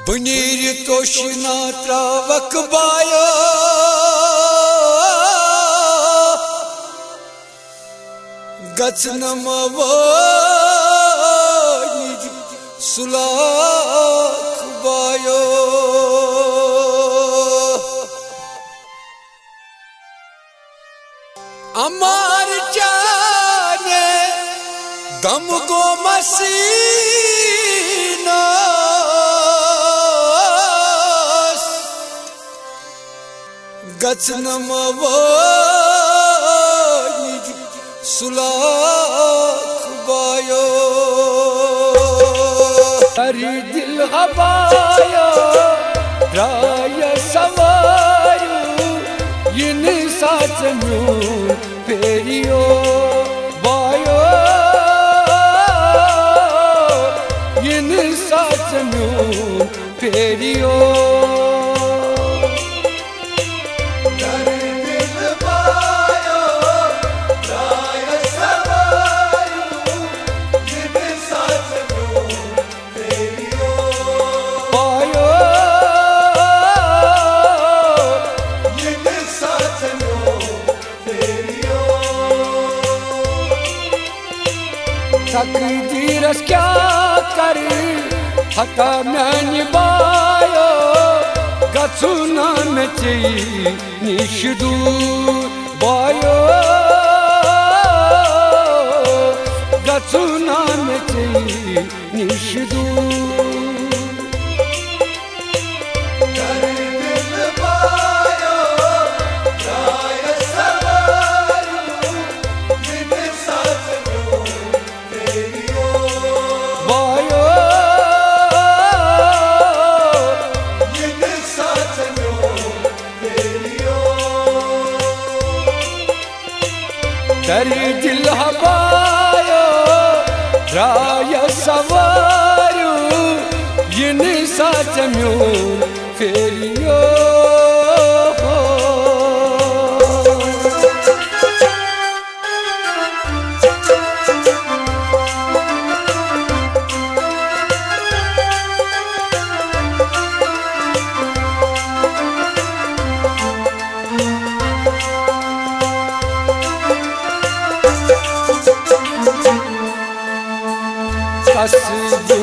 Buniri toshina travak baya Gatsnama vani sulak baya Amar jane dam go masina Gatsnama vani sulak baya Hari dil havaya raya savaru Yine saçmı veriyor bayo Yine saçmı veriyor Takdiras kya kare hata mani bayo Gatsuna mechi nishdu bayo Gatsuna mechi nishdu Dari dil havaya raya savaru Yine saçmıyor veriyor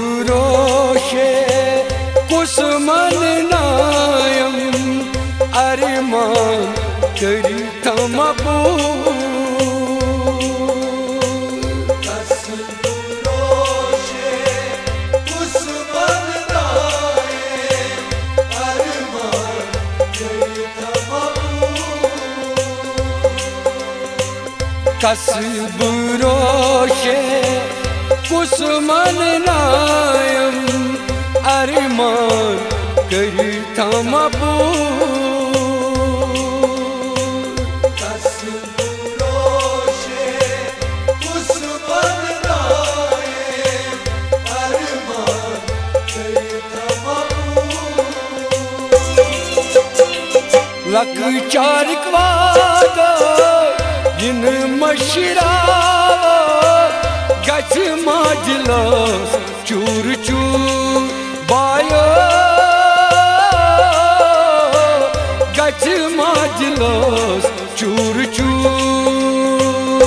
Kasduroşe kusmanayam arman kırtamabu Kasduroşe kusmanayam arman kırtamabu Kasduroşe Kusmanayam arman kırtamabu Kasduroşe kusmanayam arman kırtamabu Lak charik vada yin mashirava Gats majlas chur chur bayo Gats majlas chur chur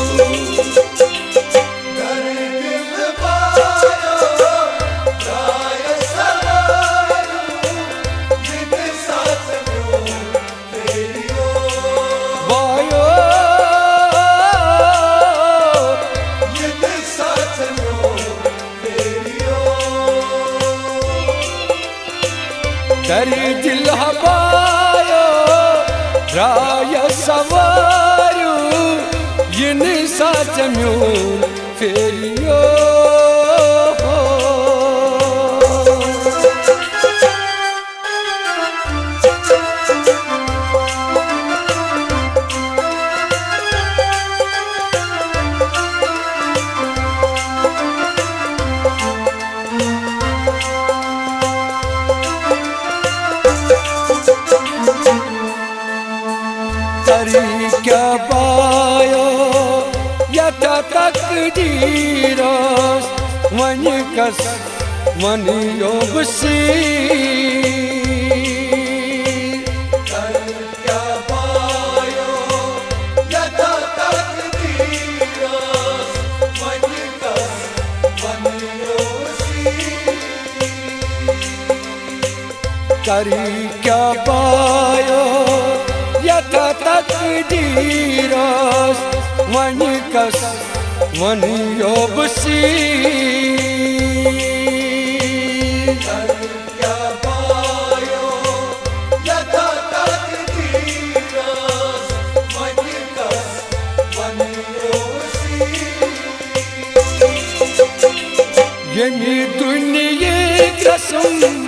Dari dil bayo raya savaru Yine saçmıyor veriyor bayo Dari dil havaya raya savaru Yine saçmıyor veriyor Kya payo yata takdiras Vani kas vani yobsi करी क्या bio यथा तकदीरस one कस one योबसी yummy दुनिया कसम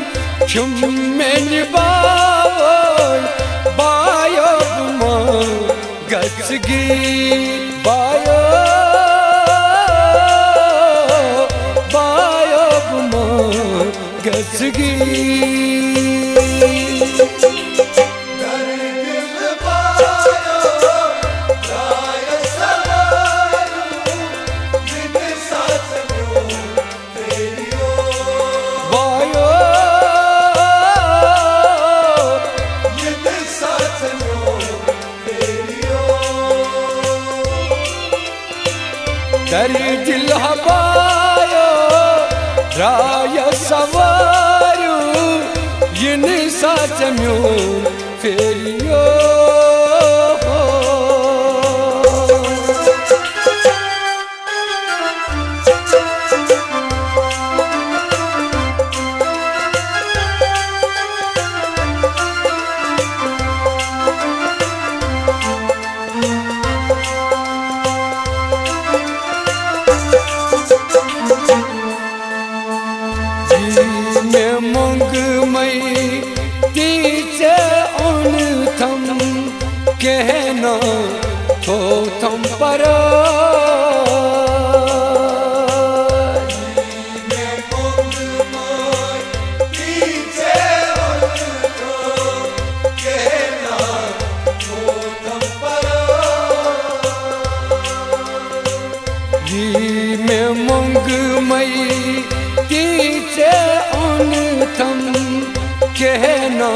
चुम में bye bio मा गसगी bio bio मा गसगी दरी दिल हवायो राय सवारू इन साच म्यो फेरियो कहना तो थम पर में मंग मई तीचे उन थम कहना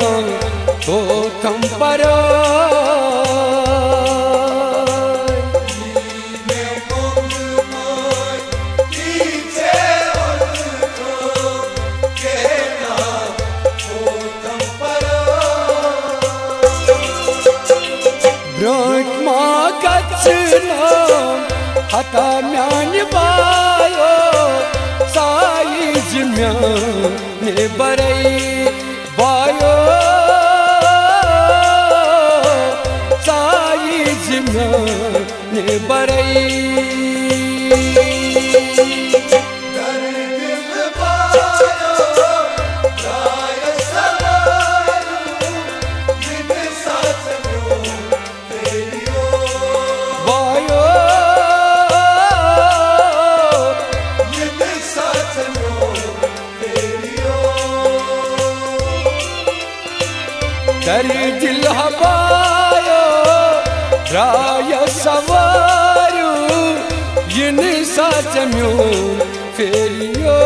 तो थम पर हता म्यान बायो साइज म्यान बरई बायो साइज म्यान बरई दरी दिल हवायो राय सवारू इन साच म्यो फेरियो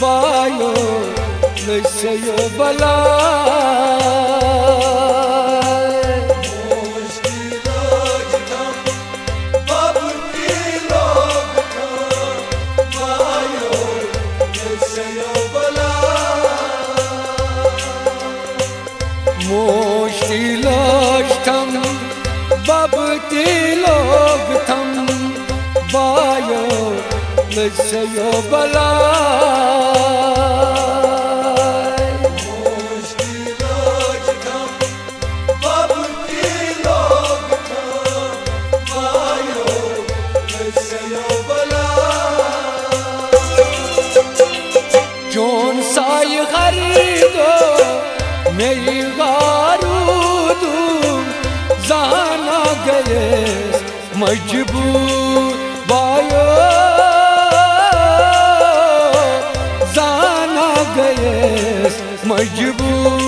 बायो नशयो बला मोशिलाष्टम बबती लोग थम बायो नशयो बला मेरी गारूद जाना गए मजबूर बायो जाना गए मजबूर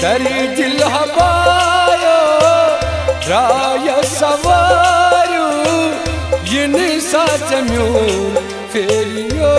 करी दिल हवायो राय सवारू इन साच म्यून फेरियो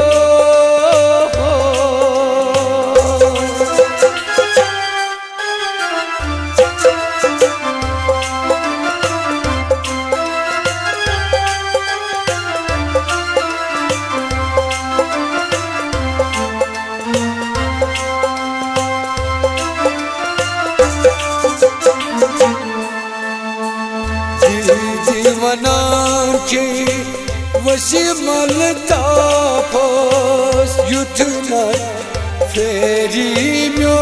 जीवनाची वशी मलता फोस युथना फेरी म्यो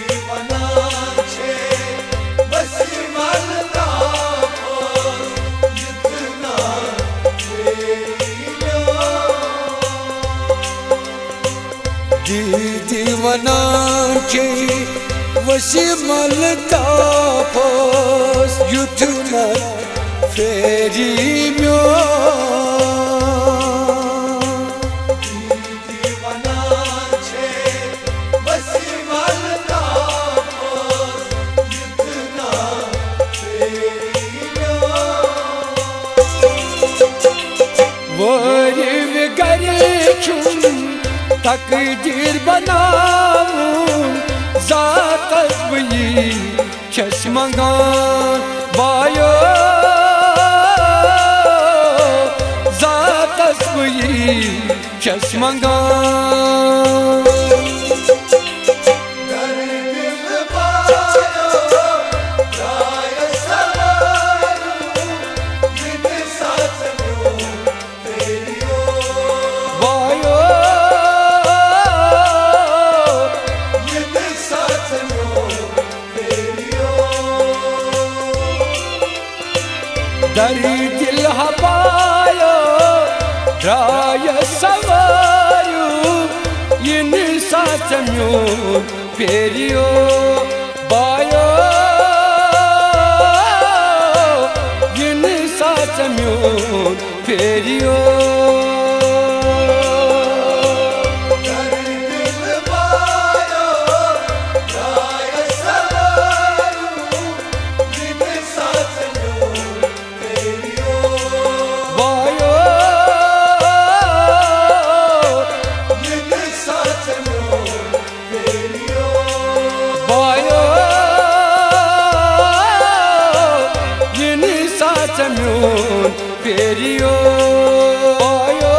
जीवनाची वशी मलता फोस युथना फेरी म्यो जीवनाची वशी मलता फोस युथना फेरी म्यो जीवनाचे वशी मलता फोस युथना फेरी म्यो वरी विगरी चुम तकदीर बनाऊं जातस बई चश्मगान बायो जातस बई चश्मगान दरी दिल हवायो राय सवारू इन साच म्यून फेरियो बायो इन साच म्यून फेरियो म्यून फेरियो आयो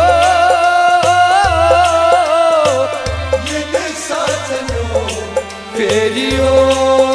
इन साच म्यून फेरियो।